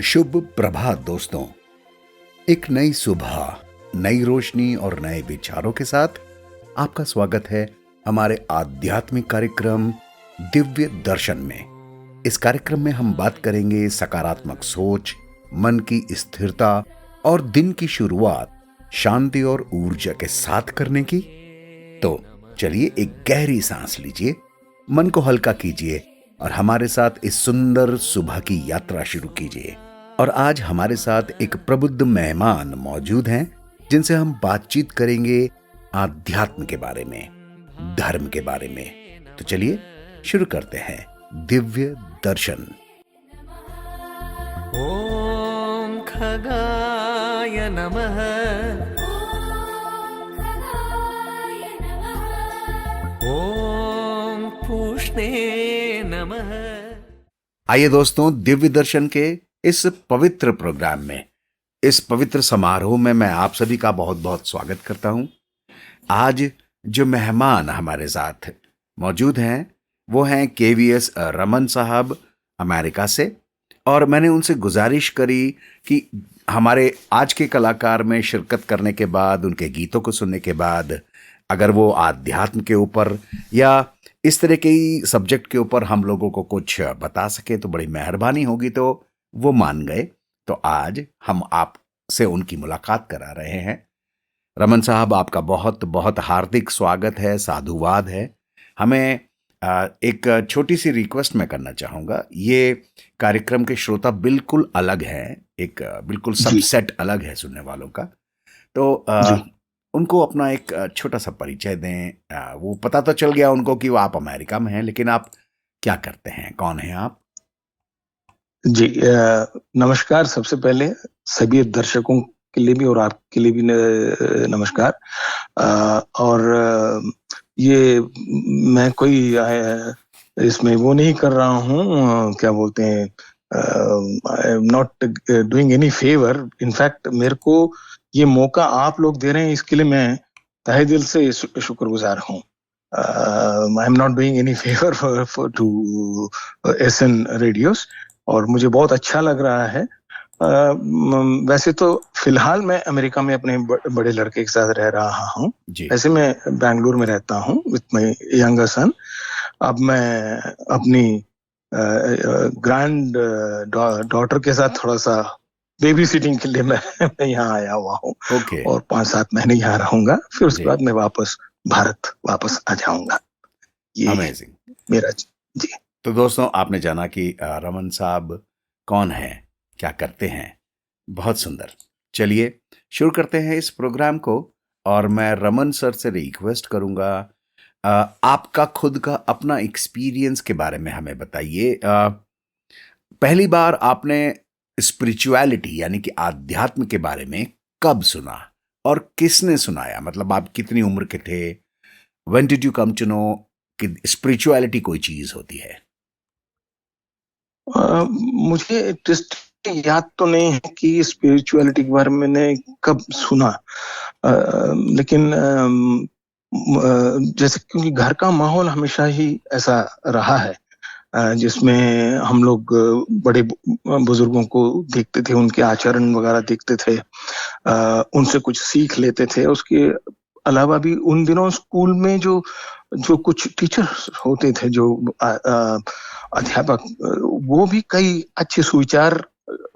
शुभ प्रभात दोस्तों। एक नई सुबह, नई रोशनी और नए विचारों के साथ आपका स्वागत है हमारे आध्यात्मिक कार्यक्रम दिव्य दर्शन में। इस कार्यक्रम में हम बात करेंगे सकारात्मक सोच, मन की स्थिरता और दिन की शुरुआत शांति और ऊर्जा के साथ करने की। तो चलिए एक गहरी सांस लीजिए, मन को हल्का कीजिए और हमारे साथ इस सुंदर सुबह की यात्रा शुरू कीजिए। और आज हमारे साथ एक प्रबुद्ध मेहमान मौजूद हैं जिनसे हम बातचीत करेंगे आध्यात्म के बारे में, धर्म के बारे में। तो चलिए शुरू करते हैं दिव्य दर्शन। ओम खगाय नमः। ओम पूष्णे नमः। आइए दोस्तों, दिव्य दर्शन के इस पवित्र प्रोग्राम में, इस पवित्र समारोह में मैं आप सभी का बहुत बहुत स्वागत करता हूं। आज जो मेहमान हमारे साथ मौजूद हैं वो हैं केवीएस रमन साहब अमेरिका से। और मैंने उनसे गुजारिश करी कि हमारे आज के कलाकार में शिरकत करने के बाद, उनके गीतों को सुनने के बाद, अगर वो आध्यात्म के ऊपर या इस तरह के ही सब्जेक्ट के ऊपर हम लोगों को कुछ बता सके तो बड़ी मेहरबानी होगी। तो वो मान गए। तो आज हम आपसे उनकी मुलाकात करा रहे हैं। रमन साहब, आपका बहुत बहुत हार्दिक स्वागत है, साधुवाद है। हमें एक छोटी सी रिक्वेस्ट मैं करना चाहूँगा। ये कार्यक्रम के श्रोता बिल्कुल अलग हैं, एक बिल्कुल सबसेट अलग है सुनने वालों का। तो उनको अपना एक छोटा सा परिचय दें। वो पता तो चल गया उनको कि वो आप अमेरिका में हैं, लेकिन आप क्या करते हैं, कौन हैं आप? जी, नमस्कार। सबसे पहले सभी दर्शकों के लिए भी और आपके लिए भी नमस्कार। और ये मैं कोई इसमें वो नहीं कर रहा हूँ, क्या बोलते हैं, आई am not doing any favour. In fact मेरे को ये मौका आप लोग दे रहे हैं, इसके लिए मैं तहे दिल से शुक्रगुजार हूँ। I am not doing any favour for to SN radios और मुझे बहुत अच्छा लग रहा है। वैसे तो फिलहाल मैं अमेरिका में अपने बड़े लड़के के साथ रह रहा हूँ। वैसे मैं बेंगलुरु में रहता हूँ विथ माय यंगर सन। अब मैं अपनी ग्रैंड डॉटर के साथ थोड़ा सा बेबी सिटिंग के लिए मैं यहाँ आया हुआ हूँ। और 5-7 महीने यहाँ रहूंगा, फिर उसके बाद मैं भारत वापस आ जाऊंगा। ये अमेजिंग मेरा जी। तो दोस्तों, आपने जाना कि रमन साहब कौन हैं, क्या करते हैं। बहुत सुंदर। चलिए शुरू करते हैं इस प्रोग्राम को। और मैं रमन सर से रिक्वेस्ट करूंगा, आपका खुद का अपना एक्सपीरियंस के बारे में हमें बताइए। पहली बार आपने स्पिरिचुअलिटी यानी कि आध्यात्म के बारे में कब सुना और किसने सुनाया? मतलब आप कितनी उम्र के थे? When did you come to know कि स्पिरिचुअलिटी कोई चीज होती है? मुझे याद तो नहीं है कि स्पिरिचुअलिटी के बारे में मैंने कब सुना। लेकिन जैसे क्योंकि घर का माहौल हमेशा ही ऐसा रहा है जिसमें हम लोग बड़े बुजुर्गों को देखते थे, उनके आचरण वगैरह देखते थे, उनसे कुछ सीख लेते थे। उसके अलावा भी उन दिनों स्कूल में जो कुछ टीचर होते थे, जो अध्यापक, वो भी कई अच्छे सुविचार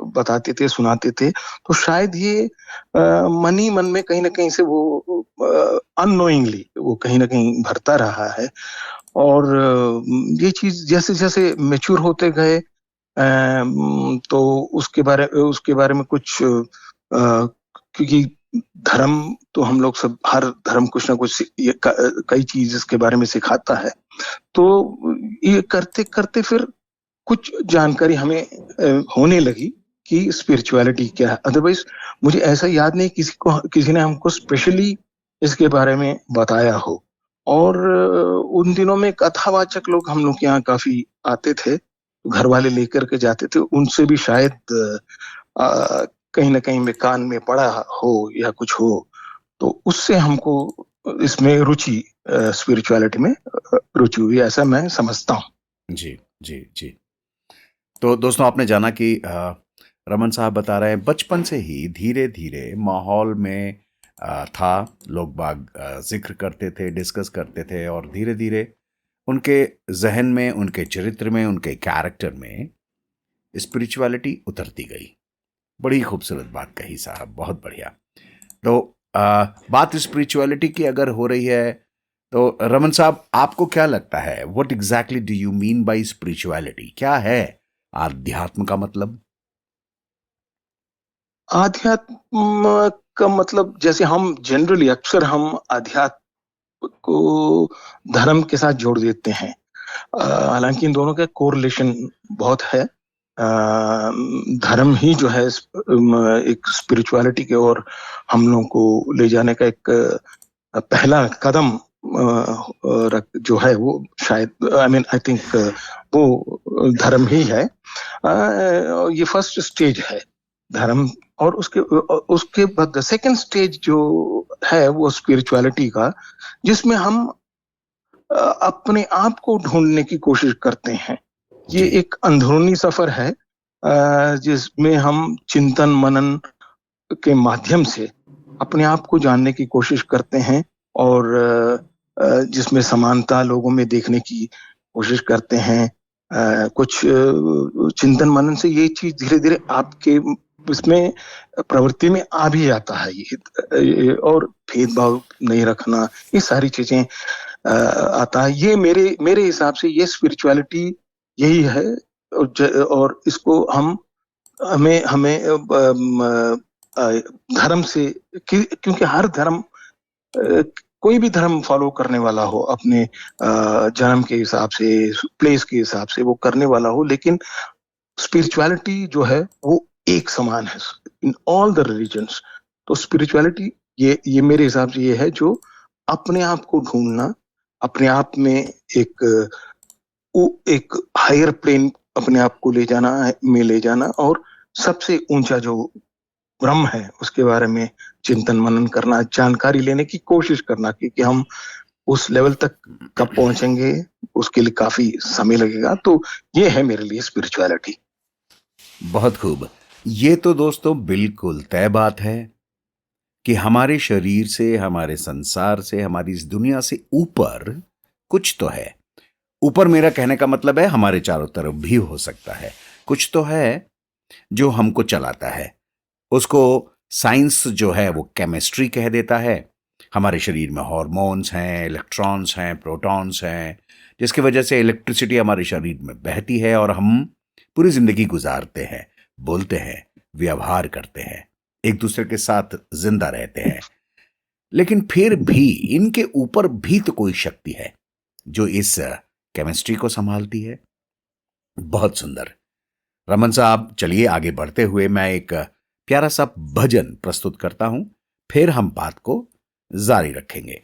बताते थे, सुनाते थे। तो शायद ये मन ही मन में कहीं ना कहीं से वो अननोइंगली वो कहीं ना कहीं भरता रहा है। और ये चीज जैसे जैसे मैच्योर होते गए तो उसके बारे में कुछ क्योंकि धर्म तो हम लोग सब, हर धर्म कुछ ना कुछ कई चीज इसके बारे में सिखाता है। तो ये करते करते फिर कुछ जानकारी हमें होने लगी कि स्पिरिचुअलिटी क्या है। अदरवाइज मुझे ऐसा याद नहीं किसी ने हमको स्पेशली इसके बारे में बताया हो। और उन दिनों में कथावाचक लोग हम लोग यहाँ काफी आते थे, घर वाले लेकर के जाते थे। उनसे भी शायद कहीं ना कहीं में कान में पड़ा हो या कुछ हो, तो उससे हमको इसमें रुचि, स्पिरिचुअलिटी में रुचि हुई, ऐसा मैं समझता हूँ। जी जी जी। तो दोस्तों, आपने जाना कि रमन साहब बता रहे हैं बचपन से ही धीरे धीरे माहौल में था, लोग बाग जिक्र करते थे, डिस्कस करते थे, और धीरे धीरे उनके जहन में, उनके चरित्र में, उनके कैरेक्टर में स्पिरिचुअलिटी उतरती गई। बड़ी खूबसूरत बात कही साहब, बहुत बढ़िया। तो बात स्पिरिचुअलिटी की अगर हो रही है तो रमन साहब, आपको क्या लगता है, what exactly do you mean by spirituality? क्या है आध्यात्म का मतलब? आध्यात्म का मतलब, जैसे हम जनरली अक्सर हम अध्यात्म को धर्म के साथ जोड़ देते हैं, हालांकि इन दोनों का कोरिलेशन बहुत है। धर्म ही जो है एक स्पिरिचुअलिटी के ओर हम लोगों को ले जाने का एक पहला कदम जो है वो शायद आई थिंक वो धर्म ही है। ये फर्स्ट स्टेज है धर्म, और उसके बाद सेकंड स्टेज जो है वो स्पिरिचुअलिटी का, जिसमें हम अपने आप को ढूंढने की कोशिश करते हैं। ये एक अंदरूनी सफर है जिसमें हम चिंतन मनन के माध्यम से अपने आप को जानने की कोशिश करते हैं, और जिसमें समानता लोगों में देखने की कोशिश करते हैं। कुछ चिंतन मनन से ये चीज धीरे धीरे आपके इसमें प्रवृत्ति में आ भी जाता है, ये और भेदभाव नहीं रखना, ये सारी चीजें आता है। ये मेरे हिसाब से ये स्पिरिचुअलिटी यही है, और इसको हमें धर्म से, क्योंकि हर धर्म, कोई भी धर्म फॉलो करने वाला हो अपने जन्म के हिसाब से, प्लेस के हिसाब से वो करने वाला हो, लेकिन स्पिरिचुअलिटी जो है वो एक समान है इन ऑल द रिलीजन्स। तो स्पिरिचुअलिटी ये मेरे हिसाब से ये है जो अपने आप को ढूंढना, अपने आप में एक हायर प्लेन अपने आप को ले जाना, और सबसे ऊंचा जो ब्रह्म है उसके बारे में चिंतन मनन करना, जानकारी लेने की कोशिश करना, क्योंकि हम उस लेवल तक कब पहुंचेंगे उसके लिए काफी समय लगेगा। तो ये है मेरे लिए स्पिरिचुअलिटी। बहुत खूब। ये तो दोस्तों बिल्कुल तय बात है कि हमारे शरीर से, हमारे संसार से, हमारी इस दुनिया से ऊपर कुछ तो है। ऊपर मेरा कहने का मतलब है हमारे चारों तरफ भी हो सकता है, कुछ तो है जो हमको चलाता है। उसको साइंस जो है वो केमिस्ट्री कह देता है। हमारे शरीर में हार्मोन्स हैं, इलेक्ट्रॉन्स हैं, प्रोटॉन्स हैं, जिसकी वजह से इलेक्ट्रिसिटी हमारे शरीर में बहती है और हम पूरी जिंदगी गुजारते हैं, बोलते हैं, व्यवहार करते हैं, एक दूसरे के साथ जिंदा रहते हैं। लेकिन फिर भी इनके ऊपर भी तो कोई शक्ति है जो इस केमिस्ट्री को संभालती है। बहुत सुंदर। रमन साहब, चलिए आगे बढ़ते हुए मैं एक प्यारा सा भजन प्रस्तुत करता हूं, फिर हम बात को जारी रखेंगे।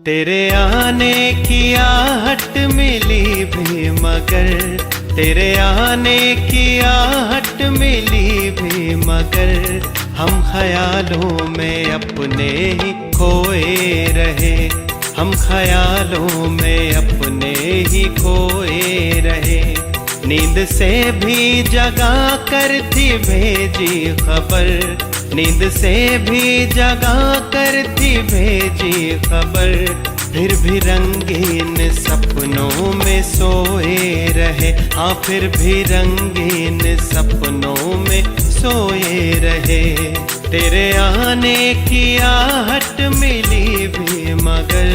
तेरे आने की आहट मिली भी मगर, तेरे आने की आहट मिली भी मगर, हम ख्यालों में अपने ही खोए रहे, हम ख्यालों में अपने ही खोए रहे। नींद से भी जगा कर थी भेजी खबर, नींद से भी जगा कर थी भेजी खबर, फिर भी रंगीन सपनों में सोए रहे, हाँ फिर भी रंगीन सपनों में सोए रहे। तेरे आने की आहट मिली भी मगर,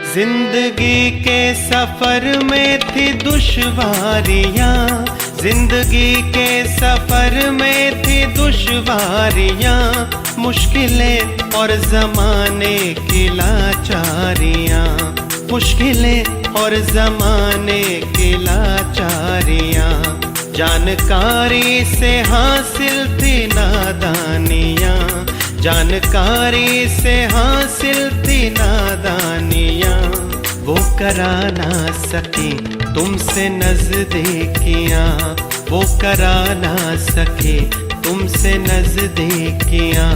जिंदगी के सफर में थी दुश्वारियाँ, जिंदगी के सफर में थी दुश्वारियाँ, मुश्किलें और ज़माने की लाचारियाँ, मुश्किलें और जमाने की लाचारियां, जानकारी से हासिल थी नादानियां, जानकारी से हासिल थी नादानियां। वो करा ना सकी तुमसे नजदीकियां, वो करा ना सके तुमसे नजदीकियां।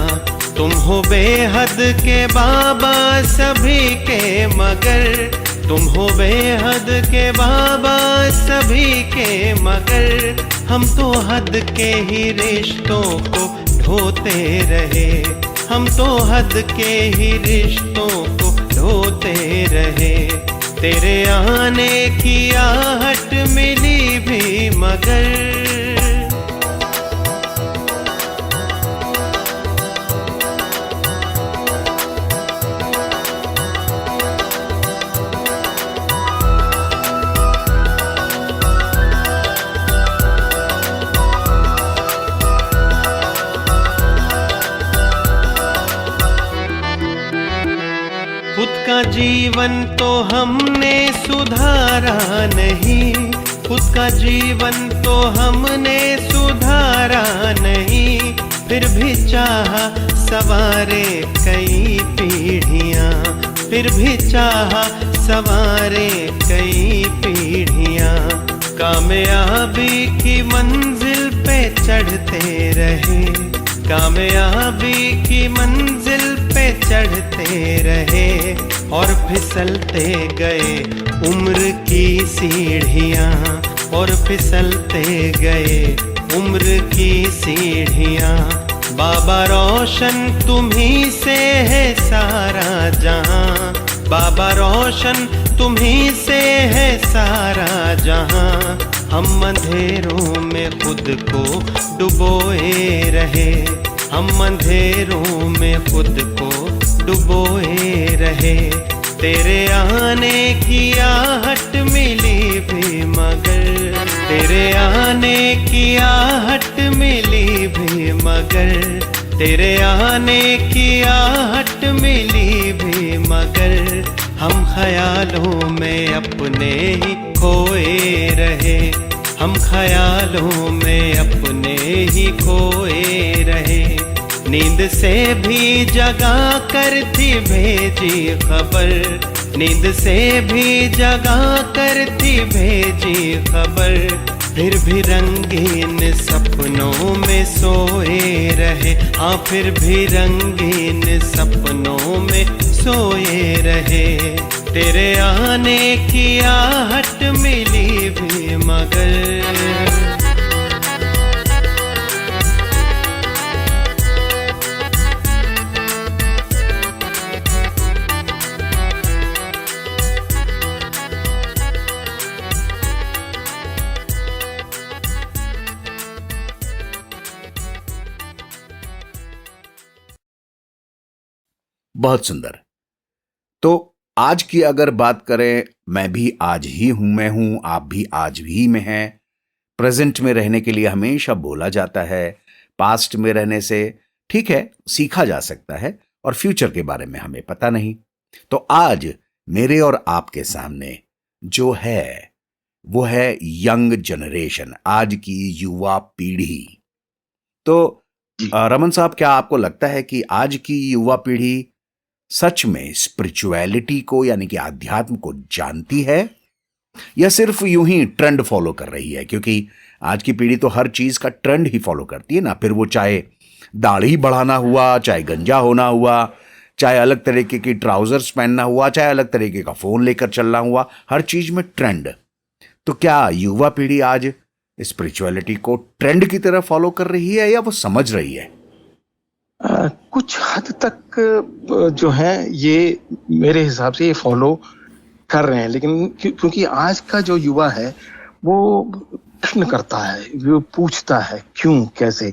तुम हो बेहद के बाबा सभी के मगर, तुम हो बेहद के बाबा सभी के मगर। हम तो हद के ही रिश्तों को ढोते रहे, हम तो हद के ही रिश्तों को ढोते रहे। तेरे आने की आहट मिली भी मगर। खुद का जीवन तो हमने सुधारा नहीं, खुद का जीवन तो हमने सुधारा नहीं। फिर भी चाहा सवारे कई पीढ़ियां, फिर भी चाहा सवारे कई पीढ़ियां। कामयाबी की मंजिल पे चढ़ते रहे, कामयाबी की मंजिल पे चढ़ते रहे। और फिसलते गए उम्र की सीढ़ियां, और फिसलते गए उम्र की सीढ़ियां। बाबा रोशन तुम्ही से है सारा जहां, बाबा रोशन तुम्ही से है सारा जहां। हम अंधेरों में खुद को डुबोए रहे, हम अंधेरों में खुद को डुबोए रहे। तेरे आने की आहट मिली भी मगर, तेरे आने की आहट मिली भी मगर, तेरे आने की आहट मिली भी मगर। हम ख्यालों में अपने ही खोए रहे, हम ख्यालों में अपने ही खोए रहे। नींद से भी जगा कर थी भेजी खबर, नींद से भी जगा कर थी भेजी खबर। फिर भी रंगीन सपनों में सोए रहे, हाँ फिर भी रंगीन सपनों में सोए रहे। तेरे आने की आहट मिली भी मगर। बहुत सुंदर। तो आज की अगर बात करें, मैं भी आज ही हूं, मैं हूं, आप भी आज ही में हैं। प्रेजेंट में रहने के लिए हमेशा बोला जाता है, पास्ट में रहने से ठीक है सीखा जा सकता है, और फ्यूचर के बारे में हमें पता नहीं। तो आज मेरे और आपके सामने जो है वो है यंग जनरेशन, आज की युवा पीढ़ी। तो रमन साहब, क्या आपको लगता है कि आज की युवा पीढ़ी सच में स्पिरिचुअलिटी को यानी कि आध्यात्म को जानती है, या सिर्फ यूं ही ट्रेंड फॉलो कर रही है? क्योंकि आज की पीढ़ी तो हर चीज का ट्रेंड ही फॉलो करती है ना, फिर वो चाहे दाढ़ी बढ़ाना हुआ, चाहे गंजा होना हुआ, चाहे अलग तरीके की ट्राउजर्स पहनना हुआ, चाहे अलग तरीके का फोन लेकर चलना हुआ, हर चीज में ट्रेंड। तो क्या युवा पीढ़ी आज स्पिरिचुअलिटी को ट्रेंड की तरह फॉलो कर रही है, या वो समझ रही है? कुछ हद तक जो है ये मेरे हिसाब से ये फॉलो कर रहे हैं, लेकिन क्योंकि आज का जो युवा है वो प्रश्न करता है, वो पूछता है क्यों, कैसे।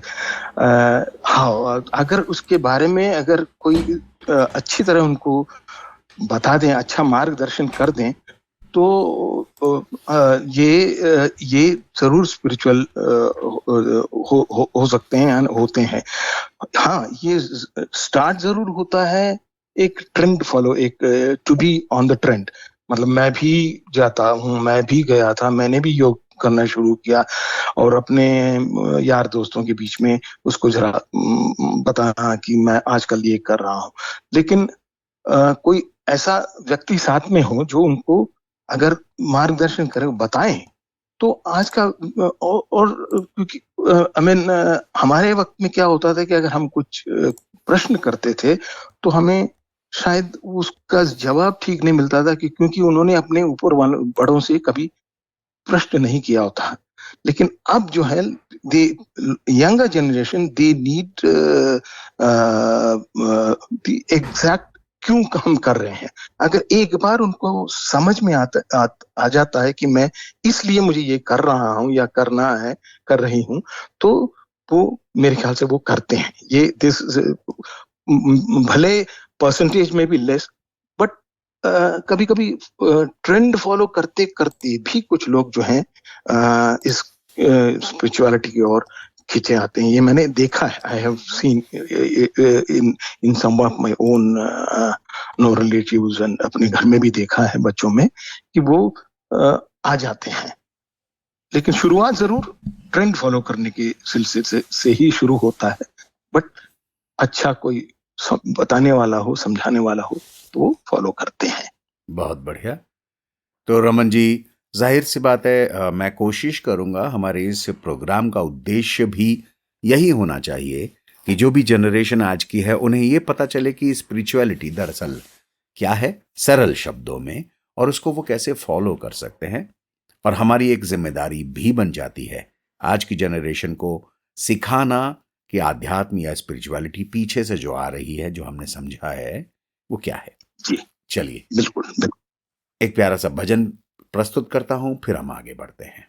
हाँ, अगर उसके बारे में अगर कोई अच्छी तरह उनको बता दें, अच्छा मार्गदर्शन कर दें, तो ये जरूर स्पिरिचुअल हो सकते हैं, होते हैं। हाँ, ये स्टार्ट जरूर होता है एक ट्रेंड फॉलो, एक to be on the trend, मतलब मैं भी जाता हूँ, मैं भी गया था, मैंने भी योग करना शुरू किया और अपने यार दोस्तों के बीच में उसको जरा बताना कि मैं आजकल ये कर रहा हूँ। लेकिन कोई ऐसा व्यक्ति साथ में हो जो उनको अगर मार्गदर्शन करे, बताएं, तो आज का और क्योंकि आई मीन हमारे वक्त में क्या होता था कि अगर हम कुछ प्रश्न करते थे तो हमें शायद उसका जवाब ठीक नहीं मिलता था कि क्योंकि उन्होंने अपने ऊपर बड़ों से कभी प्रश्न नहीं किया होता। लेकिन अब जो है they younger generation they need the exact क्यों काम कर रहे हैं। अगर एक बार उनको समझ में आ जाता है कि मैं इसलिए मुझे ये कर रहा हूं या करना है, कर रही हूं, तो वो मेरे ख्याल से वो करते हैं। ये दिस भले परसेंटेज में भी लेस, बट कभी कभी ट्रेंड फॉलो करते करते भी कुछ लोग जो हैं इस स्पिरिचुअलिटी की ओर खींचे आते हैं। ये मैंने देखा है, I have seen in some of my own known relatives and अपने घर में भी देखा है बच्चों में कि वो आ जाते हैं। लेकिन शुरुआत जरूर ट्रेंड फॉलो करने के सिलसिले से ही शुरू होता है, बट अच्छा कोई बताने वाला हो, समझाने वाला हो तो वो फॉलो करते हैं। बहुत बढ़िया। तो रमन जी, जाहिर सी बात है, मैं कोशिश करूंगा, हमारे इस प्रोग्राम का उद्देश्य भी यही होना चाहिए कि जो भी जनरेशन आज की है उन्हें ये पता चले कि स्पिरिचुअलिटी दरअसल क्या है, सरल शब्दों में, और उसको वो कैसे फॉलो कर सकते हैं। और हमारी एक जिम्मेदारी भी बन जाती है आज की जनरेशन को सिखाना कि आध्यात्म या स्पिरिचुअलिटी पीछे से जो आ रही है, जो हमने समझा है, वो क्या है। जी चलिए बिल्कुल। एक प्यारा सा भजन प्रस्तुत करता हूं, फिर हम आगे बढ़ते हैं।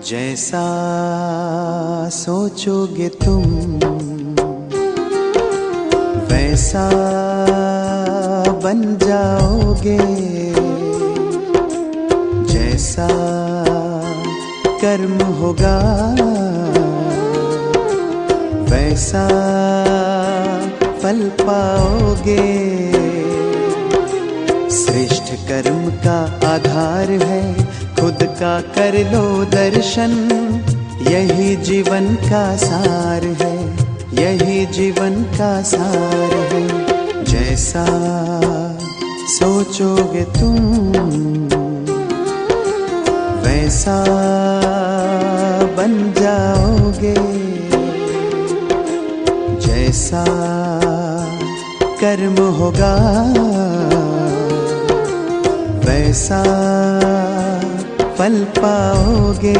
जैसा सोचोगे तुम वैसा बन जाओगे, जैसा कर्म होगा वैसा फल पाओगे। श्रेष्ठ कर्म का आधार है खुद का कर लो दर्शन, यही जीवन का सार है, यही जीवन का सार है। जैसा सोचोगे तुम वैसा बन जाओगे, जैसा कर्म होगा वैसा फल पाओगे।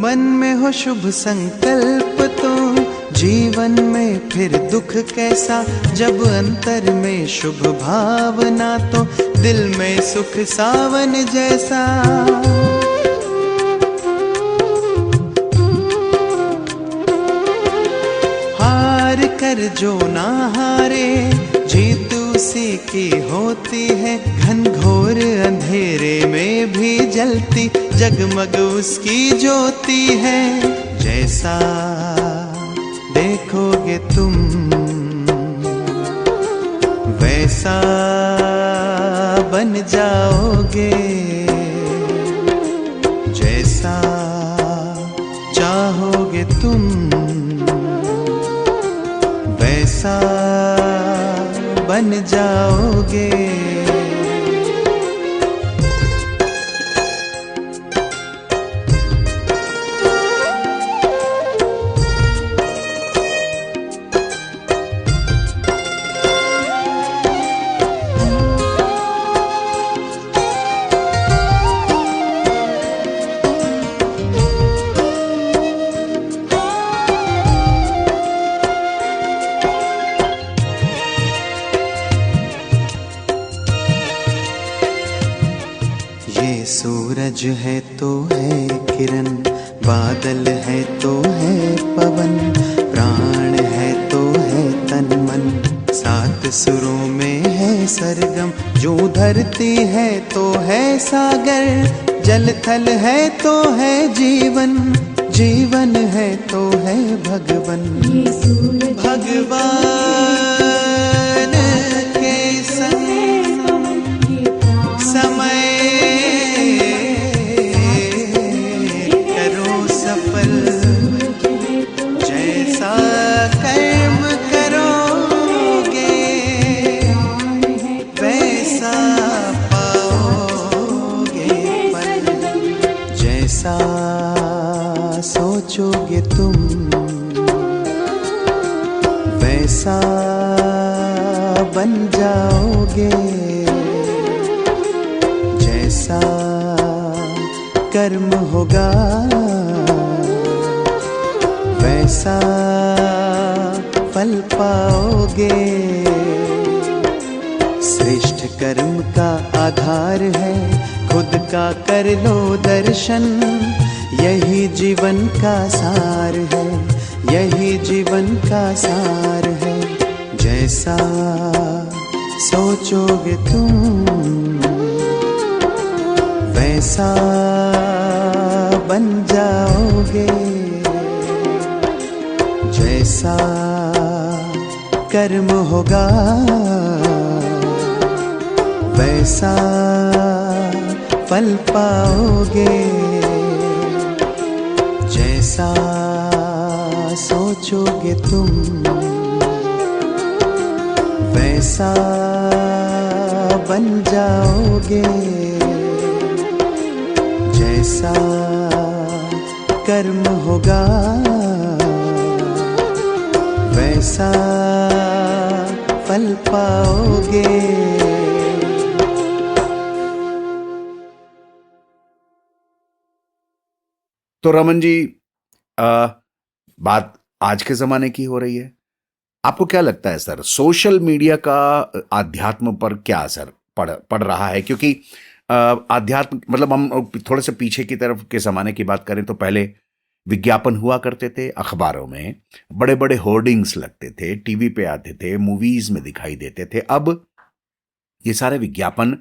मन में हो शुभ संकल्प तो जीवन में फिर दुख कैसा, जब अंतर में शुभ भावना तो दिल में सुख सावन जैसा। हार कर जो ना हारे जीत उसी की होती है, घनघोर अंधेरे में भी जलती जगमग उसकी ज्योति है। जैसा देखोगे तुम वैसा बन जाओगे, जैसा चाहोगे तुम वैसा बन जाओगे। ये सूरज है तो है किरण, बादल है तो है पवन, प्राण है तो है तन मन, सात सुरों में है सरगम। जो धरती है तो है सागर, जल थल है तो है जीवन, जीवन है तो है भगवन। भगवान के संग समय करो सफल, जैसा कर्म करोगे वैसा पाओगे फल। जैसा सोचोगे तुम वैसा बन जाओगे, जैसा कर्म होगा वैसा फल पाओगे। श्रेष्ठ कर्म का आधार है खुद का कर लो दर्शन, यही जीवन का सार है, यही जीवन का सार है। जैसा सोचोगे तुम वैसा बन जाओगे, जैसा कर्म होगा वैसा फल पाओगे। जैसा सोचोगे तुम वैसा बन जाओगे, जैसा कर्म होगा वैसा फल पाओगे। तो रमन जी, बात आज के जमाने की हो रही है। आपको क्या लगता है सर, सोशल मीडिया का आध्यात्म पर क्या असर पड़ रहा है? क्योंकि आध्यात्म मतलब हम थोड़े से पीछे की तरफ के ज़माने की बात करें तो पहले विज्ञापन हुआ करते थे अखबारों में, बड़े बड़े होर्डिंग्स लगते थे, टीवी पे आते थे, मूवीज में दिखाई देते थे। अब ये सारे विज्ञापन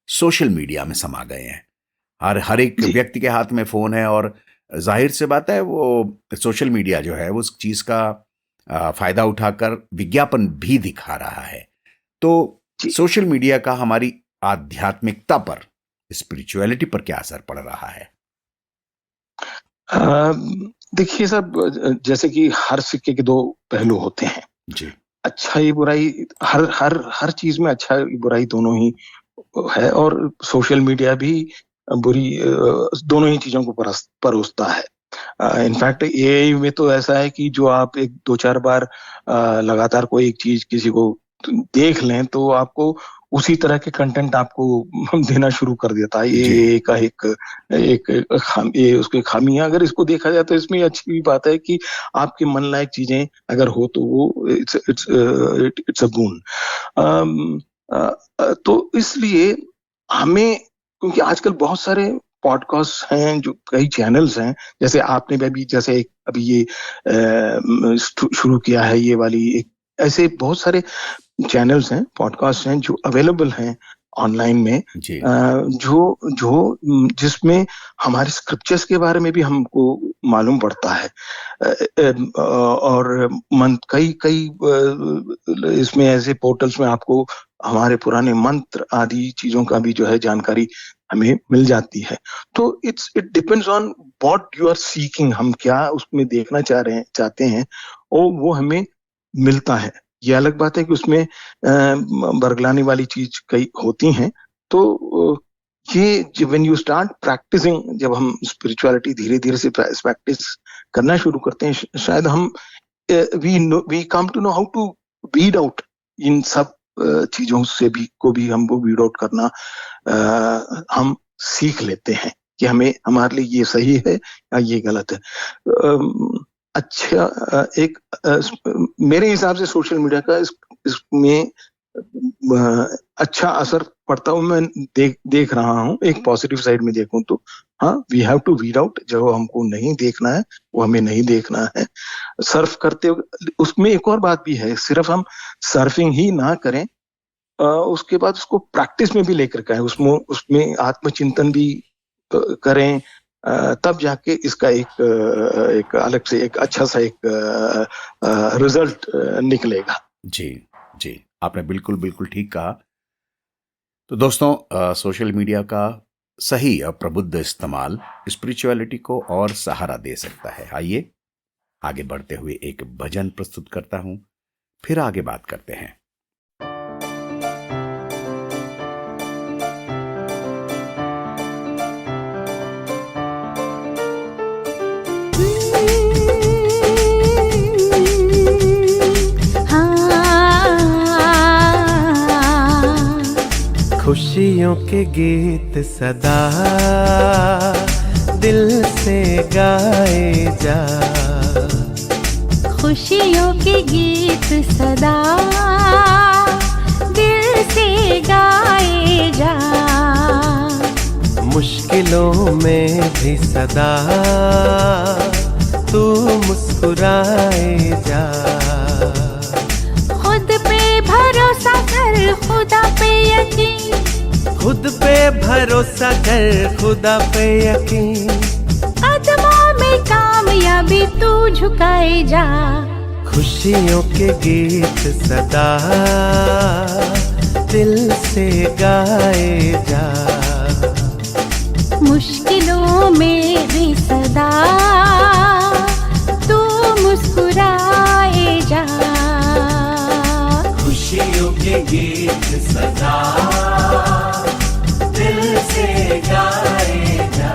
सोशल मीडिया में समा गए हैं। हर एक व्यक्ति के हाथ में फ़ोन है और जाहिर से बात है वो सोशल मीडिया जो है उस चीज़ का फ़ायदा उठाकर विज्ञापन भी दिखा रहा है। तो सोशल मीडिया का हमारी आध्यात्मिकता पर, स्पिरिचुअलिटी पर क्या असर पड़ रहा है? देखिए साहब, जैसे कि हर सिक्के के दो पहलू होते हैं जी। अच्छाई बुराई, हर चीज में अच्छा बुराई दोनों ही है, और सोशल मीडिया भी बुरी दोनों ही चीजों को परोसता है। इनफैक्ट एआई में तो ऐसा है कि जो आप एक दो चार बार लगातार कोई एक चीज किसी को देख लें तो आपको उसी तरह के कंटेंट आपको देना शुरू कर देता है। ये का ये उसकी खामी है। अगर इसको देखा जाए तो इसमें अच्छी भी बात है कि आपकी मन लायक चीजें अगर हो तो वो इट्स अ गुण। तो इसलिए हमें, क्योंकि आजकल बहुत सारे पॉडकास्ट हैं, जो कई चैनल्स हैं, जैसे आपने भी जैसे अभी ये शुरू किया है ये वाली एक, ऐसे बहुत सारे चैनल्स हैं, पॉडकास्ट हैं जो अवेलेबल हैं ऑनलाइन में, जो जिसमें हमारे स्क्रिप्चर्स के बारे में भी हमको मालूम पड़ता है। और कई इसमें ऐसे पोर्टल्स में आपको हमारे पुराने मंत्र आदि चीजों का भी जो है जानकारी हमें मिल जाती है। तो it depends on what you are seeking, हम क्या उसमें देखना चाहते हैं और वो हमें मिलता है। ये अलग बात है कि उसमें बरगलाने वाली चीज कई होती हैं। तो ये व्हेन यू स्टार्ट प्रैक्टिसिंग, जब हम स्पिरिचुअलिटी धीरे धीरे से प्रैक्टिस करना शुरू करते हैं, शायद हम we come to know how to weed out इन सब चीजों से भी हमको वीड आउट करना हम सीख लेते हैं कि हमारे लिए ये सही है या ये गलत है। अच्छा, एक मेरे हिसाब से सोशल मीडिया का इसमें अच्छा असर पड़ता हूँ मैं देख रहा हूँ। एक पॉजिटिव साइड में देखूं तो हाँ, we have to weed out, जो हमको नहीं देखना है वो हमें नहीं देखना है। सर्फ करते उसमें एक और बात भी है, सिर्फ हम सर्फिंग ही ना करें, उसके बाद उसको प्रैक्टिस में भी लेकर के आए, उसमें आत्मचिंतन भी करें, तब जाके इसका एक अलग से एक अच्छा सा एक रिजल्ट निकलेगा। जी जी, आपने बिल्कुल बिल्कुल ठीक कहा। तो दोस्तों, सोशल मीडिया का सही और प्रबुद्ध इस्तेमाल स्पिरिचुअलिटी को और सहारा दे सकता है। आइए आगे बढ़ते हुए एक भजन प्रस्तुत करता हूं, फिर आगे बात करते हैं। खुशियों के गीत सदा दिल से गाए जा, खुशियों के गीत सदा दिल से गाए जा, मुश्किलों में भी सदा तू मुस्कुराए जा, खुद पे भरोसा कर खुदा पे यकीन, खुद पे भरोसा कर खुदा पे यकीन, कदमों में कामयाबी तू झुकाए जा, खुशियों के गीत सदा दिल से गाए जा, मुश्किलों में भी सदा तू मुस्कुराए जा, खुशियों के गीत सदा दिल से गाए जा,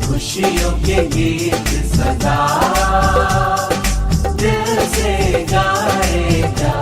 खुशियों के गीत सदा दिल से गाए जा।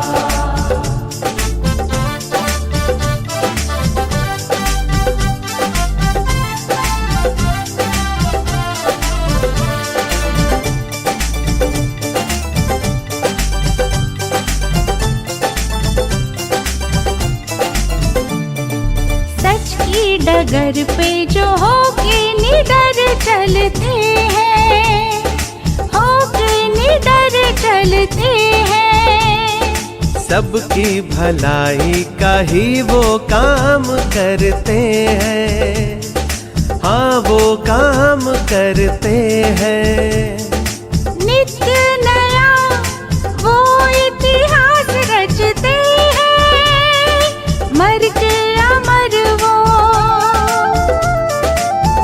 डगर पे जो होके निडर चलते हैं, होके निडर चलते हैं, सबकी भलाई का ही वो काम करते हैं, हाँ वो काम करते हैं, नित्य नया वो इतिहास रचते हैं, मर के अमर वो,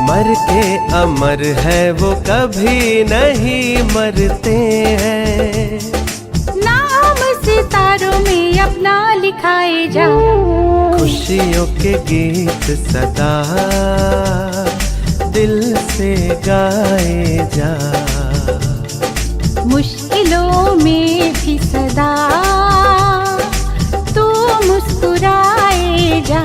मर के अमर है वो कभी नहीं मरते हैं, नाम सितारों में अपना लिखाए जा, खुशियों के गीत सदा दिल से गाए जा, मुश्किलों में भी सदा तू मुस्कुराए जा,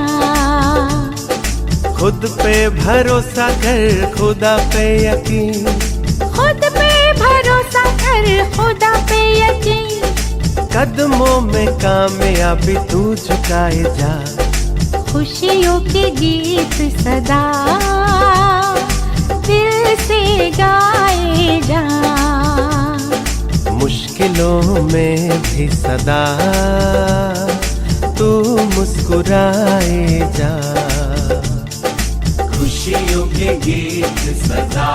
खुद पे भरोसा कर खुदा पे यकीन, खुद पे भरोसा कर खुदा पे यकीन, कदमों में कामयाबी तू झुकाए जा, खुशियों के गीत सदा दिल से गाए जा, मुश्किलों में भी सदा तू मुस्कुराए जा, खुशियों के गीत सदा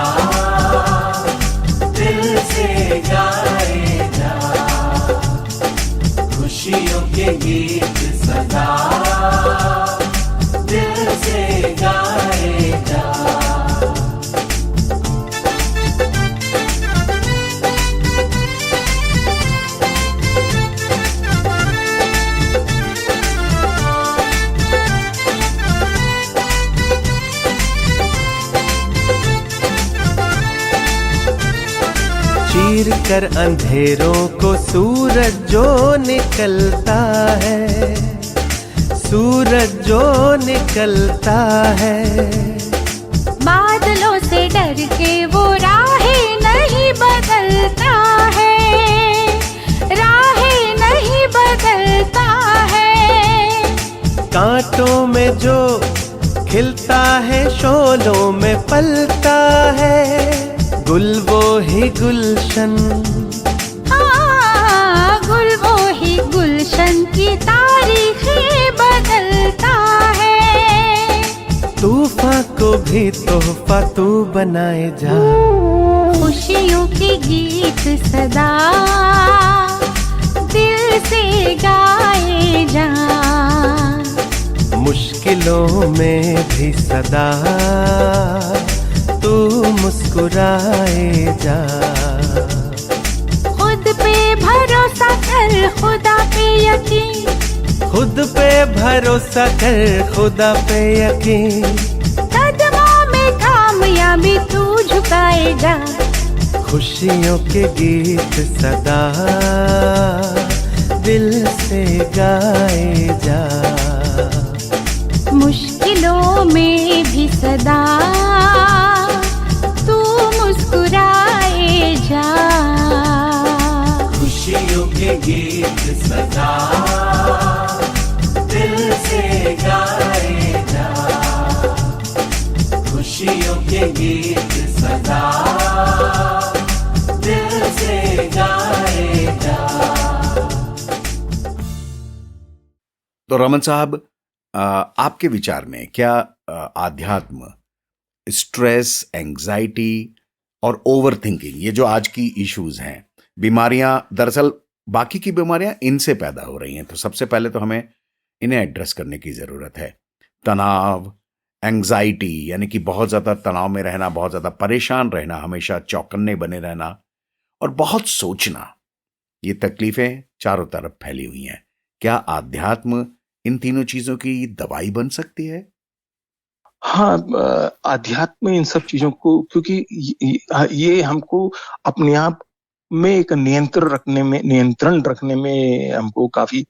दिल से गाए जा, खुशियों के गीत सदा दिल से गाए जा। चीर कर अंधेरों को सूरज जो निकलता है, सूरज जो निकलता है। बादलों से डर के वो राहें नहीं बदलता है, राहें नहीं बदलता है। कांटों में जो खिलता है शोलों में पलता है, गुल वो ही गुलशन, गुल वो ही गुलशन की तारीखें बदलता है। तूफान को भी तोहफा तू बनाए जा, खुशियों के गीत सदा दिल से गाए जा। मुश्किलों में भी सदा तू मुस्कुराए जा। खुद पे भरोसा कर, खुदा पे यकीन, खुद पे भरोसा कर, खुदा पे यकीन। कदमों में कामयाबी तू झुकाएगा। खुशियों के गीत सदा दिल से गाए जा। मुश्किलों में भी सदा तू मुस्कुराए जा। खुशियों के गीत सदा दिल से गाए जा। खुशियों के गीत सदा दिल से गाए जा। तो रमन साहब, आपके विचार में क्या आध्यात्म स्ट्रेस, एंजाइटी और ओवर थिंकिंग, ये जो आज की इश्यूज हैं, बीमारियां, दरअसल बाकी की बीमारियां इनसे पैदा हो रही हैं, तो सबसे पहले तो हमें इन्हें एड्रेस करने की ज़रूरत है। तनाव, एंजाइटी यानी कि बहुत ज़्यादा तनाव में रहना, बहुत ज़्यादा परेशान रहना, हमेशा चौकन्ने बने रहना और बहुत सोचना, ये तकलीफ़ें चारों तरफ फैली हुई हैं। क्या आध्यात्म इन तीनों चीज़ों की दवाई बन सकती है? हाँ, आध्यात्म इन सब चीजों को, क्योंकि ये हमको अपने आप में एक नियंत्रण रखने में हमको काफी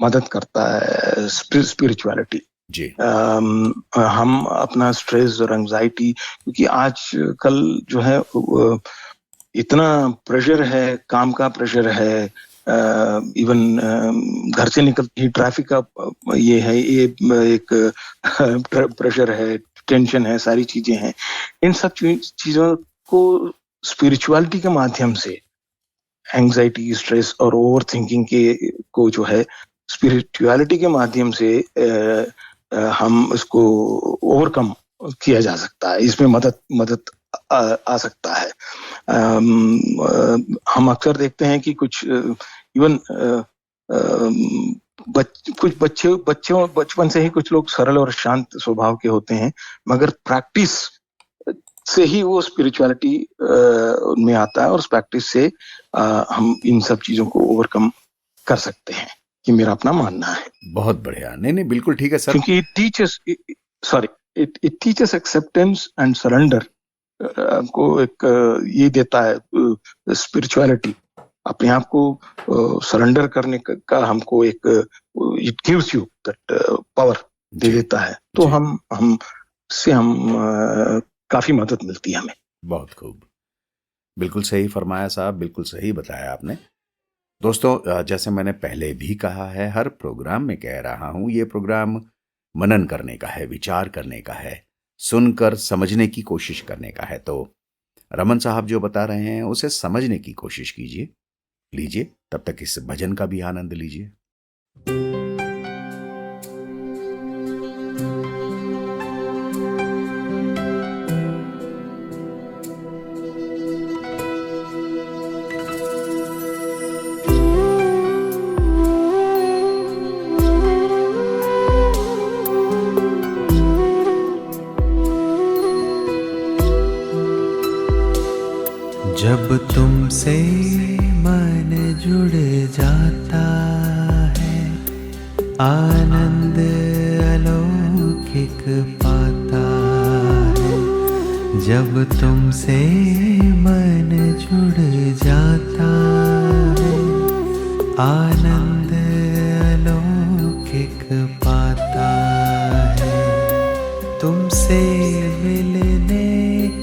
मदद करता है स्पिरिचुअलिटी जी। हम अपना स्ट्रेस और एंजाइटी, क्योंकि आज कल जो है इतना प्रेशर है, काम का प्रेशर है, इवन घर से निकलते ही ट्रैफिक का ये है, ये एक प्रेशर है, टेंशन है, सारी चीजें हैं। इन सब चीजों को स्पिरिचुअलिटी के माध्यम से, एंजाइटी, स्ट्रेस और ओवर थिंकिंग को जो है स्पिरिचुअलिटी के माध्यम से हम इसको ओवरकम किया जा सकता है। इसमें मदद आ सकता है। हम अक्सर देखते हैं कि कुछ इवन कुछ बच्चों बचपन से ही कुछ लोग सरल और शांत स्वभाव के होते हैं, मगर प्रैक्टिस से ही वो स्पिरिचुअलिटी उनमें आता है और उस प्रैक्टिस से हम इन सब चीजों को ओवरकम कर सकते हैं, कि मेरा अपना मानना है। बहुत बढ़िया। नहीं, बिल्कुल ठीक है सर। क्योंकि it teaches acceptance and surrender. हमको एक ये देता है स्पिरिचुअलिटी, अपने आप को सरेंडर करने का हमको एक, it gives you that power दे देता है। तो हम काफी मदद मिलती है हमें। बहुत खूब, बिल्कुल सही फरमाया साहब, बिल्कुल सही बताया आपने। दोस्तों, जैसे मैंने पहले भी कहा है, हर प्रोग्राम में कह रहा हूं, ये प्रोग्राम मनन करने का है, विचार करने का है, सुनकर समझने की कोशिश करने का है। तो रमन साहब जो बता रहे हैं उसे समझने की कोशिश लीजिए। तब तक इस भजन का भी आनंद लीजिए। जब तुमसे मन जुड़ जाता है, आनंद अलौकिक पाता है। जब तुमसे मन जुड़ जाता है, आनंद अलौकिक पाता है। तुमसे मिलने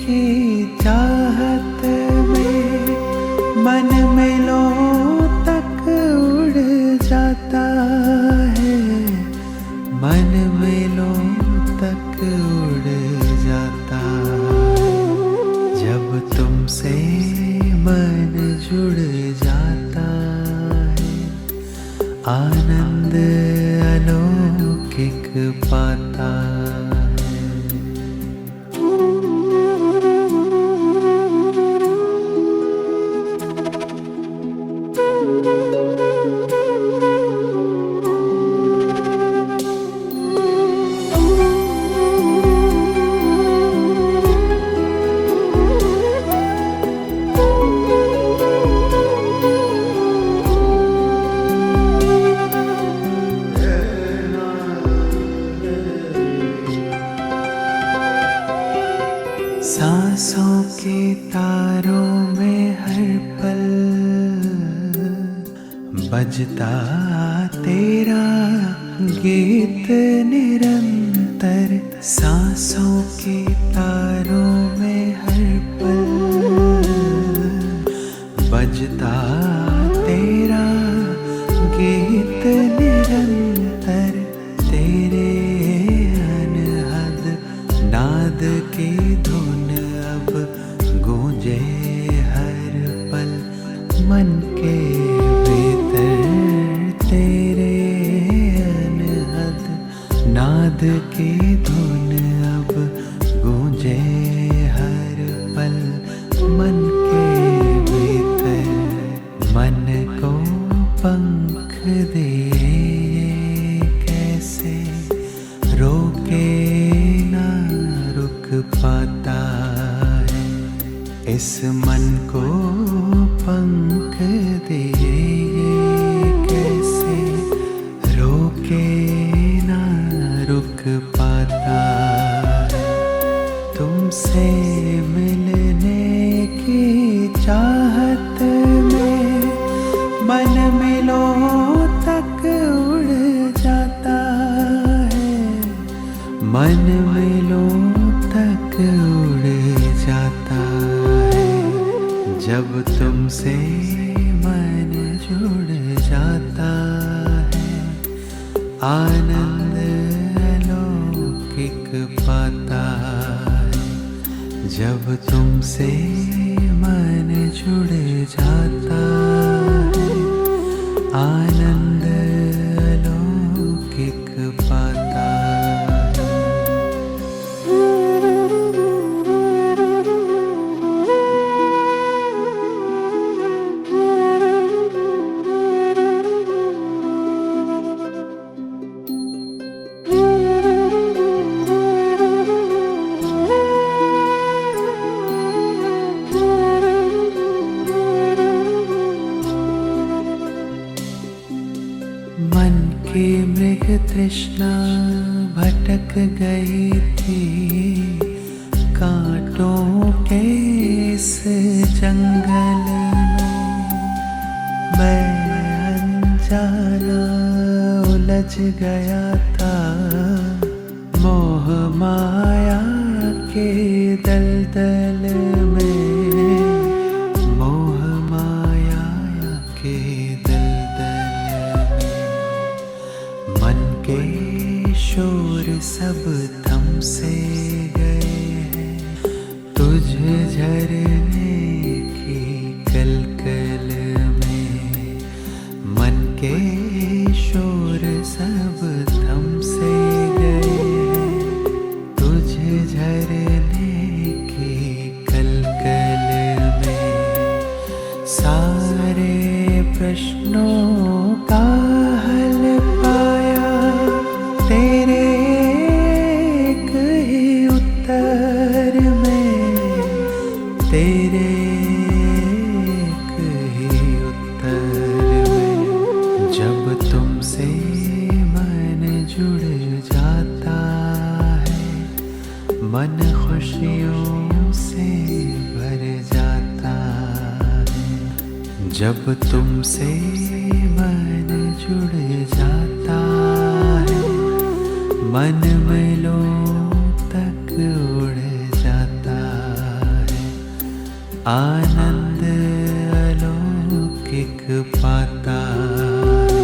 की चाहत में मन मेलों तक उड़ जाता है, मन मेलों तक उड़ जाता है। जब तुमसे मन जुड़ जाता है, आनंद अलौकिक पाता है। सांसों के तारों में हर पल बजता तेरा गीत निरंतर। सांसों के तारों में हर पल बजता तेरा गीत निरंतर। तेरे अनहद नाद की धुन अब गूंजे हर पल मन के भीतर। तेरे अनहद नाद की धुन अब गूंजे हर पल मन के भीतर। मन को पंख दिए कैसे रोके ना रुक पाता है। इस मन को पंख दिए कैसे रोके ना रुक पाता है। तुमसे मिलने की चाहत में मन मेलों तक उड़ जाता है, मन मेलों तक उड़ जाता है। जब तुमसे मन जुड़ जाता है, आनंद अलौकिक पाता है। जब तुमसे मन जुड़ जाता है, आनंद अलौकिक पाता है। मन की मृग तृष्णा भटक गई थी कांटों के इस जंगल में। मैं अनजाना उलझ गया था मोह माया के दलदल में। मोह माया के दलदल में मन के शोर सब थम से गए हैं। तुझ झरने की कलकल में मन के शोर सब थम से गए हैं। तुझ झरने की कलकल में सारे प्रश्नों का हल पाया। तेरे एक ही उत्तर में, तेरे एक ही उत्तर में। जब तुमसे मन जुड़ जाता है, मन खुशियों से भर जाता है। जब तुमसे मन जुड़ जाता है, मन में लो तक उड़ जाता है। आनंद अलौकिक पाता है,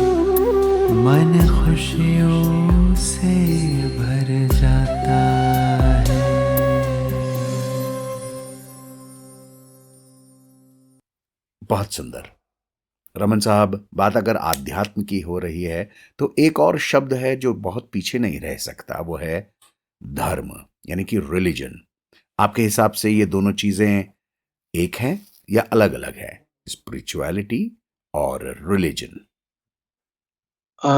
मन खुशियों से भर जाता है। बहुत सुंदर। रमन साहब, बात अगर आध्यात्म की हो रही है तो एक और शब्द है जो बहुत पीछे नहीं रह सकता, वो है धर्म, यानी कि रिलीजन। आपके हिसाब से ये दोनों चीजें एक हैं या अलग अलग है, स्पिरिचुअलिटी और रिलीजन?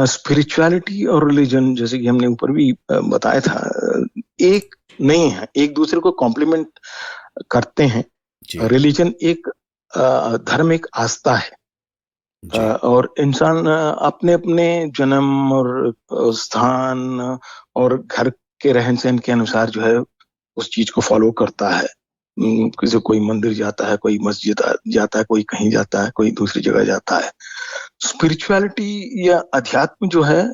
स्पिरिचुअलिटी और रिलीजन, जैसे कि हमने ऊपर भी बताया था, एक नहीं है, एक दूसरे को कॉम्प्लीमेंट करते हैं। जी रिलीजन एक धर्म, एक आस्था है। जी और इंसान अपने अपने जन्म और स्थान और घर के रहन सहन के अनुसार जो है उस चीज को फॉलो करता है। किसी कोई मंदिर जाता है, कोई मस्जिद जाता है, कोई कहीं जाता है, कोई दूसरी जगह जाता है। स्पिरिचुअलिटी या अध्यात्म जो है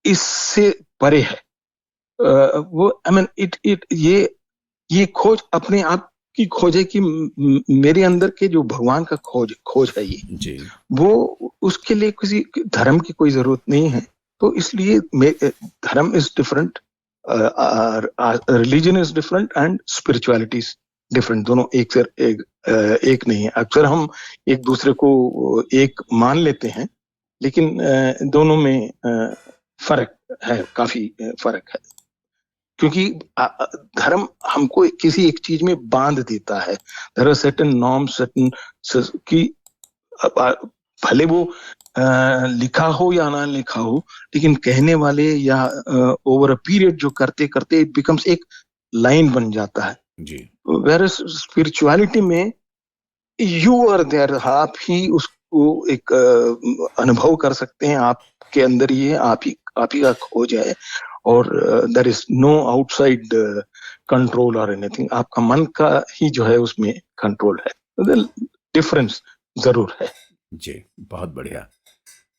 इससे परे है। वो आई मीन इट ये खोज अपने आप की खोज है कि मेरे अंदर के जो भगवान का खोज है, ये जी वो उसके लिए किसी धर्म की कोई जरूरत नहीं है। तो इसलिए धर्म is different, religion is different and spirituality is different. दोनों एक नहीं है। अक्सर हम एक दूसरे को एक मान लेते हैं, लेकिन दोनों में फर्क है, काफी फर्क है। क्योंकि धर्म हमको किसी एक चीज में बांध देता है। There are certain norms, certain की भले वो लिखा हो या ना लिखा हो, लेकिन कहने वाले या ओवर अ पीरियड जो करते करते इट बिकम्स एक लाइन बन जाता है। जी वेयर स्पिरिचुअलिटी में यू आर देयर, आप ही उसको एक अनुभव कर सकते हैं। आपके अंदर ये आप ही का खोज है, और there is no outside control और एनीथिंग। आपका मन का ही जो है उसमें कंट्रोल है। डिफरेंस जरूर है। जी, बहुत बढ़िया।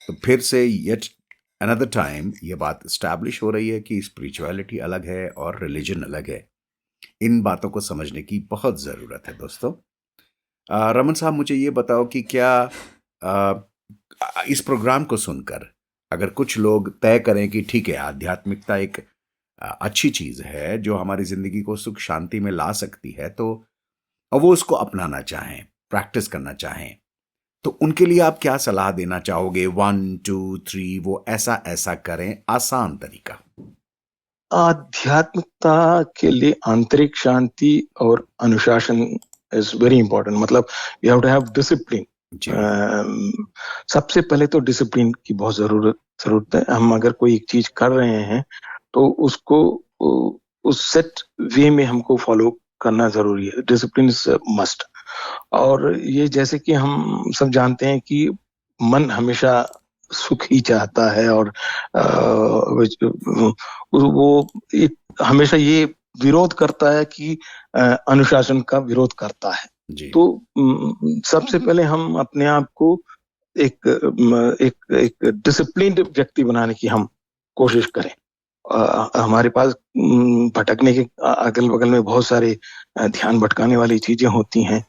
तो फिर से येट अनदर टाइम ये बात स्टैब्लिश हो रही है कि स्पिरिचुअलिटी अलग है और रिलीजन अलग है। इन बातों को समझने की बहुत ज़रूरत है दोस्तों। रमन साहब, मुझे ये बताओ कि क्या इस प्रोग्राम को सुनकर अगर कुछ लोग तय करें कि ठीक है, आध्यात्मिकता एक अच्छी चीज़ है जो हमारी ज़िंदगी को सुख शांति में ला सकती है, तो और वो उसको अपनाना चाहें, प्रैक्टिस करना चाहें, तो उनके लिए आप क्या सलाह देना चाहोगे? 1 2 3 वो ऐसा ऐसा करें, आसान तरीका। आध्यात्मिकता के लिए आंतरिक शांति और अनुशासन इज वेरी इंपॉर्टेंट। मतलब you have to have discipline. जी सबसे पहले तो डिसिप्लिन की बहुत जरूरत है। हम अगर कोई एक चीज कर रहे हैं तो उसको उस सेट वे में हमको फॉलो करना जरूरी है। Discipline is must. और ये जैसे कि हम सब जानते हैं कि मन हमेशा सुख ही चाहता है, और वो हमेशा ये विरोध करता है कि अनुशासन का विरोध करता है। जी तो सबसे पहले हम अपने आप को एक एक एक डिसिप्लिन्ड व्यक्ति बनाने की हम कोशिश करें। हमारे पास भटकने के अगल बगल में बहुत सारे ध्यान भटकाने वाली चीजें होती हैं।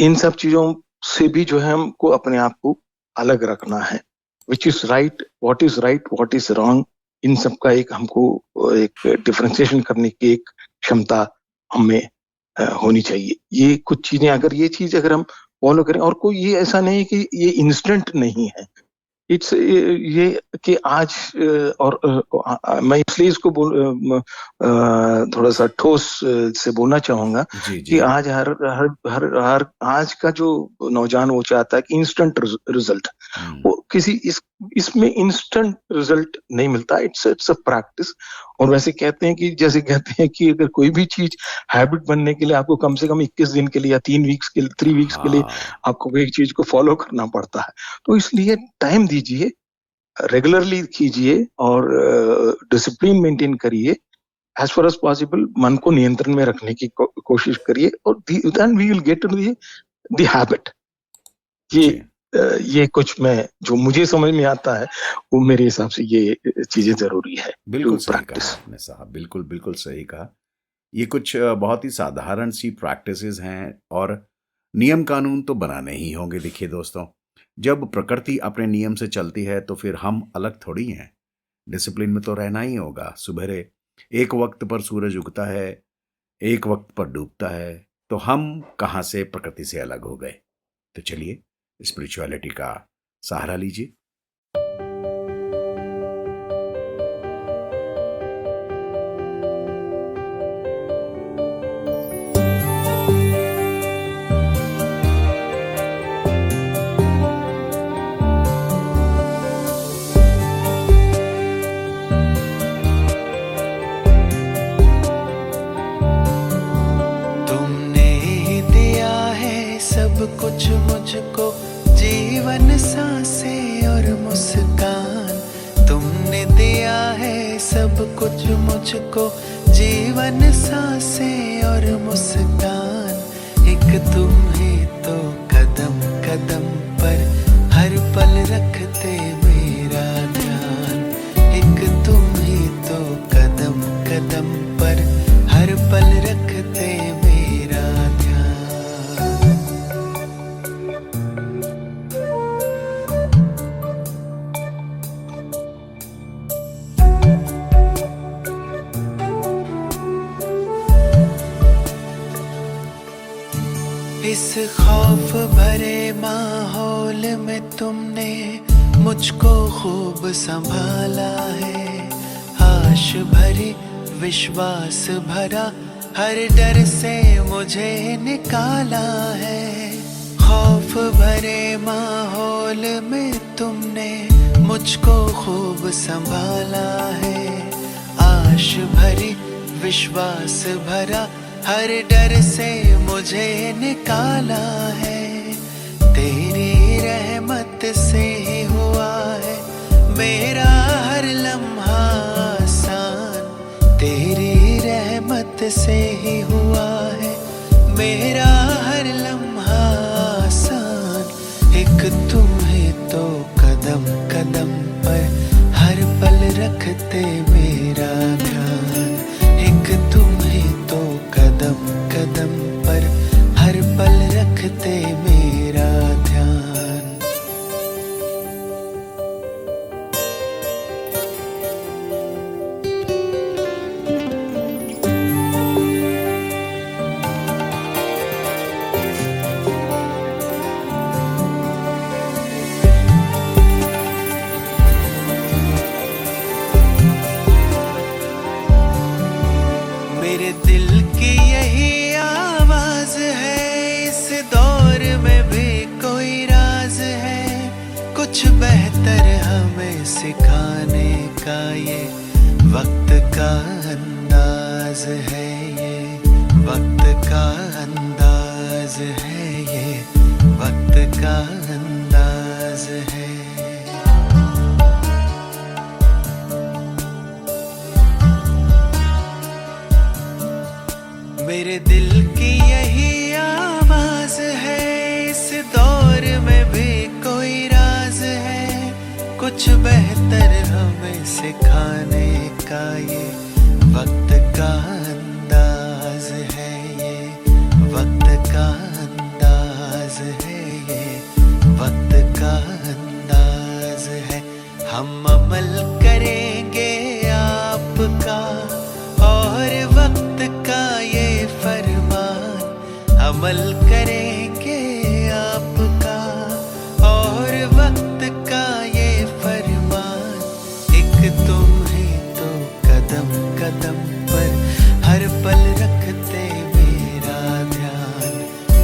इन सब चीजों से भी जो है हमको अपने आप को अलग रखना है। Which is right, what is wrong, इन सब का एक हमको एक डिफरेंशिएशन करने की एक क्षमता हमें होनी चाहिए। ये कुछ चीजें अगर हम फॉलो करें, और कोई ये ऐसा नहीं कि ये इंस्टेंट नहीं है। इट्स ये कि आज और मैं इसलिए इसको थोड़ा सा ठोस से बोलना चाहूंगा जी कि जी आज हर आज का जो नौजवान वो चाहता है कि इंस्टेंट रिजल्ट। वो इसमें इंस्टेंट रिजल्ट नहीं मिलता। It's a practice. और वैसे कहते हैं कि अगर कोई भी चीज हैबिट बनने के लिए आपको कम से कम 21 दिन के लिए या 3 वीक्स के लिए आपको एक चीज को फॉलो करना पड़ता है। तो इसलिए टाइम दीजिए, रेगुलरली कीजिए और डिसिप्लिन मेंटेन करिए, एज फार एज पॉसिबल मन को नियंत्रण में रखने की कोशिश करिए, और then we will get into the habit. ये कुछ मैं जो मुझे समझ में आता है वो मेरे हिसाब से ये चीजें जरूरी है। बिल्कुल सही कहा आपने साहब, बिल्कुल बिल्कुल सही कहा। ये कुछ बहुत ही साधारण सी प्रैक्टिसेस हैं और नियम कानून तो बनाने ही होंगे। देखिए दोस्तों, जब प्रकृति अपने नियम से चलती है तो फिर हम अलग थोड़ी हैं। डिसिप्लिन में तो रहना ही होगा। सुबह एक वक्त पर सूरज उगता है, एक वक्त पर डूबता है, तो हम कहाँ से प्रकृति से अलग हो गए। तो चलिए स्पिरिचुअलिटी का सहारा लीजिए। तुमने ही दिया है सब कुछ मुझको, जीवन सांसें और मुस्कान। तुमने दिया है सब कुछ मुझको, जीवन सांसें और मुस्कान। एक तुम ही तो कदम कदम पर हर पल रखते मेरा ध्यान। एक तुम ही तो कदम कदम पर हर पल रखते मेरा ध्यान। इस खौफ भरे माहौल में तुमने मुझको खूब संभाला है। आश भरी विश्वास भरा हर डर से मुझे निकाला है। खौफ भरे माहौल में तुमने मुझको खूब संभाला है। आश भरी विश्वास भरा हर डर से मुझे निकाला है। तेरी रहमत से ही हुआ है मेरा हर लम्हा आसान। तेरी रहमत से ही हुआ है मेरा हर लम्हा आसान। एक तुम ही तो कदम कदम पर हर पल रखते मेरा ध्यान। एक तुम ही तो कदम कदम पर हर पल रखते मेरा ध्यान। मेरे दिल की यही आवाज है, इस दौर में भी कोई राज है। कुछ बेहतर हमें सिखाने का ये वक्त का अंदाज है। ये वक्त का अंदाज है, ये वक्त का अंदाज है। मेरे दिल की यही आवाज है, इस दौर में भी कोई राज है। कुछ बेहतर हमें सिखाने का ये वक्त का अंदाज है। ये वक्त का अंदाज है, ये वक्त का अंदाज है। हम अमल करेंगे आपका और वक्त का ये फरमान। अमल करेंगे आपका और वक्त का ये फरमान। एक तुम ही तो कदम कदम पर हर पल रखते मेरा ध्यान।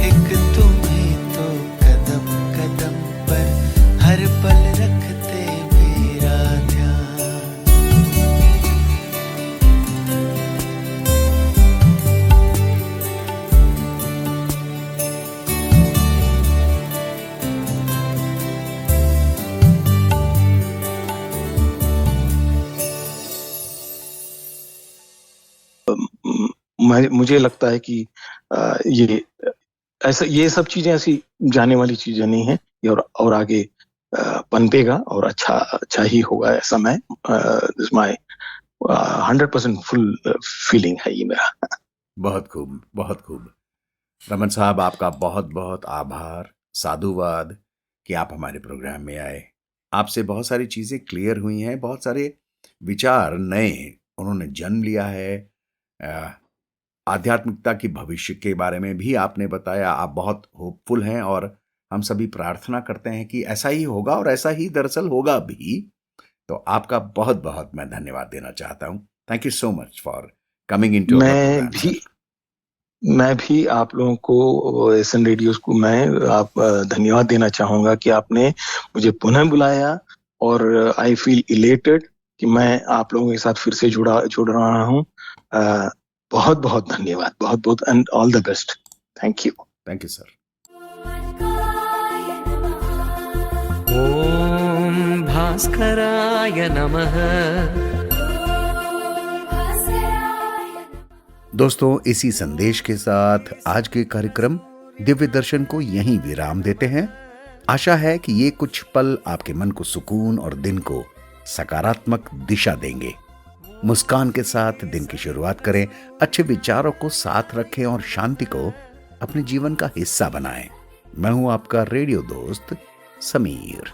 एक तुम ही तो कदम कदम पर हर पल रखते मेरा ध्यान। मुझे लगता है कि ये सब चीजें ऐसी जाने वाली चीजें नहीं है, ये और आगे पनपेगा और अच्छा ही होगा, ऐसा मैं दिस माय 100% फुल फीलिंग है ये मेरा। बहुत खूब, बहुत खूब। रमन साहब, आपका बहुत बहुत आभार, साधुवाद कि आप हमारे प्रोग्राम में आए। आपसे बहुत सारी चीज़ें क्लियर हुई हैं, बहुत सारे विचार नए उन्होंने जन्म लिया है। आध्यात्मिकता की भविष्य के बारे में भी आपने बताया। आप बहुत होपफुल हैं और हम सभी प्रार्थना करते हैं कि ऐसा ही होगा और ऐसा ही दरअसल होगा भी। तो आपका बहुत बहुत मैं धन्यवाद देना चाहता हूँ। Thank you so much for coming into our programme sir. मैं भी आप लोगों को, एसएन रेडियोस को मैं धन्यवाद देना चाहूंगा कि आपने मुझे पुनः बुलाया, और आई फील इलेटेड कि मैं आप लोगों के साथ फिर से जुड़ रहा हूँ। बहुत बहुत धन्यवाद, बहुत बहुत, and all the best. Thank you. Thank you sir. ओम भास्कराय नमः। दोस्तों, इसी संदेश के साथ आज के कार्यक्रम दिव्य दर्शन को यहीं विराम देते हैं। आशा है कि ये कुछ पल आपके मन को सुकून और दिन को सकारात्मक दिशा देंगे। मुस्कान के साथ दिन की शुरुआत करें, अच्छे विचारों को साथ रखें और शांति को अपने जीवन का हिस्सा बनाएं। मैं हूं आपका रेडियो दोस्त समीर।